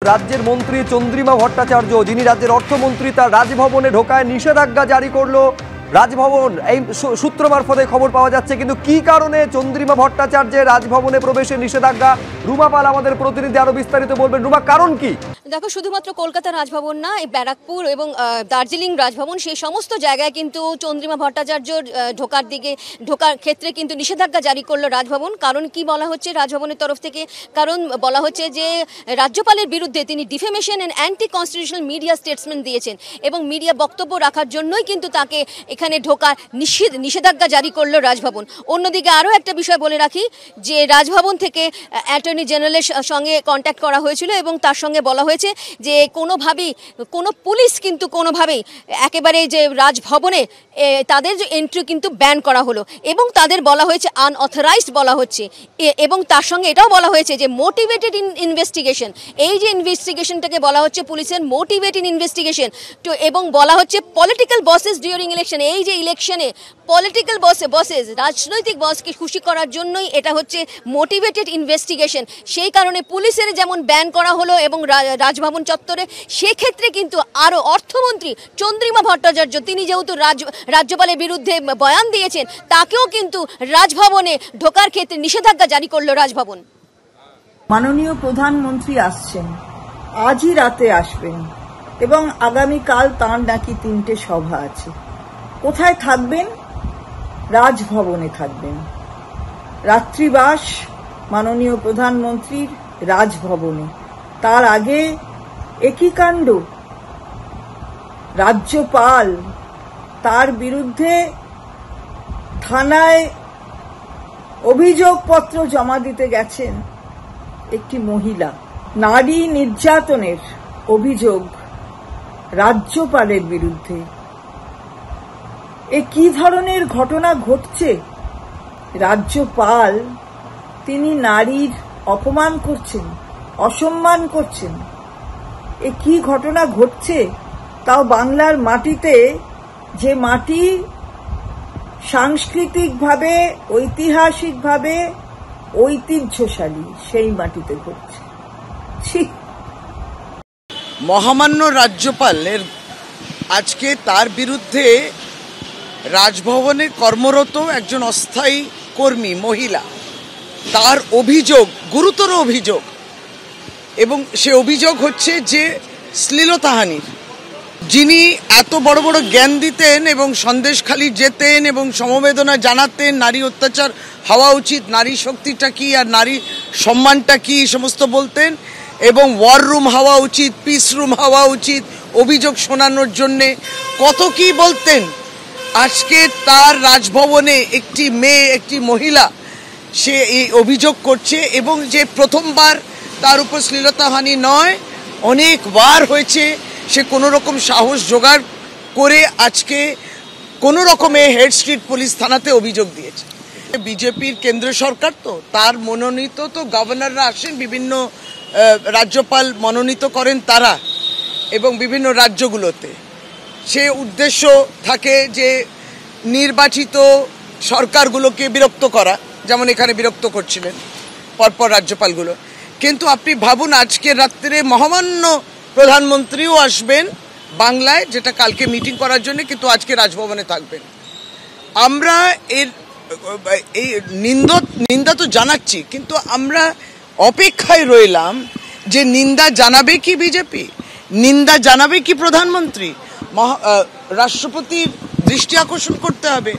রাজ্যের মন্ত্রী চন্দ্রিমা ভট্টাচার্য, যিনি রাজ্যের অর্থমন্ত্রী, তার রাজভবনে ঢোকায় নিষেধাজ্ঞা জারি করলো রাজভবন। এই সূত্র মারফতে খবর পাওয়া যাচ্ছে, কিন্তু কি কারণে চন্দ্রিমা ভট্টাচার্যের রাজভবনে প্রবেশে নিষেধাজ্ঞা? রুমা পাল আমাদের প্রতিনিধি আরো বিস্তারিত বলবেন। রুমা, কারণ কি? দেখো, শুধুমাত্র কলকাতা রাজভবন না, এই ব্যারাকপুর এবং দার্জিলিং রাজভবন, সেই সমস্ত জায়গায় কিন্তু চন্দ্রিমা ভট্টাচার্য ঢোকার ক্ষেত্রে কিন্তু নিষেধাজ্ঞা জারি করলো রাজভবন। কারণ কি বলা হচ্ছে রাজভবনের তরফ থেকে? কারণ বলা হচ্ছে যে রাজ্যপালের বিরুদ্ধে তিনি defamation and anti constitutional media statement দিয়েছেন এবং মিডিয়া বক্তব্য রাখার জন্যই কিন্তু তাকে এখানে ঢোকার নিষেধাজ্ঞা জারি করলো রাজভবন। অন্যদিকে আরও একটা বিষয় বলে রাখি যে রাজভবন থেকে অ্যাটর্নি জেনারেলের সঙ্গে কন্ট্যাক্ট করা হয়েছিল এবং তার সঙ্গে বলা হয়েছে যে কোনো পুলিশ কিন্তু কোনোভাবেই একেবারে যে রাজভবনে তাদের যে এন্ট্রি কিন্তু ব্যান করা হলো এবং তাদের বলা হয়েছে আনঅথরাইজড বলা হচ্ছে। এবং তার সঙ্গে এটাও বলা হয়েছে যে মোটিভেটেড ইনভেস্টিগেশন, এই যে ইনভেস্টিগেশনটাকে বলা হচ্ছে পুলিশের মোটিভেটেড ইনভেস্টিগেশন। তো এবং বলা হচ্ছে পলিটিক্যাল বসেস ডিউরিং ইলেকশন, এই যে ইলেকশনে পলিটিক্যাল বসেস রাজনৈতিক বসকে খুশি করার জন্যই এটা হচ্ছে মোটিভেটেড ইনভেস্টিগেশন। সেই কারণে পুলিশের যেমন ব্যান করা হলো এবং রাজভবন চত্বরে, সেক্ষেত্রে কিন্তু আরও অর্থমন্ত্রী চন্দ্রিমা ভট্টাচার্য, তিনি যেহেতু রাজ্যপালের বিরুদ্ধে বয়ান দিয়েছেন, তাকেও কিন্তু রাজভবনে ঢোকার ক্ষেত্রে নিষেধাজ্ঞা জারি করলো রাজভবন। মাননীয় প্রধানমন্ত্রী আসছেন, আজই রাতে আসবেন এবং আগামীকাল তাঁর নাকি 3টে সভা আছে। কোথায় থাকবেন? রাজভবনে থাকবেন। রাত্রিবাস মাননীয় প্রধানমন্ত্রীর রাজভবনে। তার আগে একই কাণ্ড, রাজ্যপাল তার বিরুদ্ধে থানায় অভিযোগপত্র জমা দিতে গেছেন। একটি মহিলা, নারী নির্যাতনের অভিযোগ রাজ্যপালের বিরুদ্ধে। এ কি ধরনের ঘটনা ঘটছে? রাজ্যপাল তিনি নারীর অপমান করছেন, অসম্মান করছেন। এ কি ঘটনা ঘটছে? তাও বাংলার মাটিতে, যে মাটি সাংস্কৃতিকভাবে ঐতিহাসিকভাবে ঐতিহ্যশালী, সেই মাটিতে ঘটছে। মহামান্য রাজ্যপালের আজকে তার বিরুদ্ধে রাজভবনে কর্মরত একজন অস্থায়ী কর্মী মহিলা, তার অভিযোগ, গুরুতর অভিযোগ, এবং সে অভিযোগ হচ্ছে যে শ্লীলতাহানির। যিনি এত বড় বড় জ্ঞান দিতেন এবং সন্দেশখালি যেতেন এবং সমবেদনা জানাতেন, নারী অত্যাচার হওয়া উচিত, নারী শক্তিটা কি আর নারী সম্মানটা কি, সমস্ত বলতেন, এবং ওয়ার রুম হওয়া উচিত, পিস রুম হওয়া উচিত, অভিযোগ শোনানোর জন্যে কত কি বলতেন। আজকে তার রাজভবনে একটি মেয়ে, একটি মহিলা, সে এই অভিযোগ করছে এবং যে প্রথমবার তার উপর শ্লীলতাহানি নয়, অনেকবার হয়েছে। সে কোনো রকম সাহস জোগাড় করে আজকে কোনো রকমে হেড স্ট্রিট পুলিশ থানাতে অভিযোগ দিয়েছে। বিজেপির কেন্দ্র সরকার, তো তার মনোনীত তো গভর্নররা আসেন, বিভিন্ন রাজ্যপাল মনোনীত করেন তারা, এবং বিভিন্ন রাজ্যগুলোতে সে উদ্দেশ্য থাকে যে নির্বাচিত সরকারগুলোকে বিরক্ত করা, যেমন এখানে বিরক্ত করছিলেন পরপর রাজ্যপালগুলো। কিন্তু আপনি ভাবুন, আজকের রাত্রে মহামান্য প্রধানমন্ত্রীও আসবেন বাংলায়, যেটা কালকে মিটিং করার জন্য, কিন্তু আজকে রাজভবনে থাকবেন। আমরা এই নিন্দা তো জানাচ্ছি, কিন্তু আমরা অপেক্ষায় রইলাম যে নিন্দা জানাবে কি বিজেপি, নিন্দা জানাবে কি প্রধানমন্ত্রী। রাষ্ট্রপতির দৃষ্টি আকর্ষণ করতে হবে।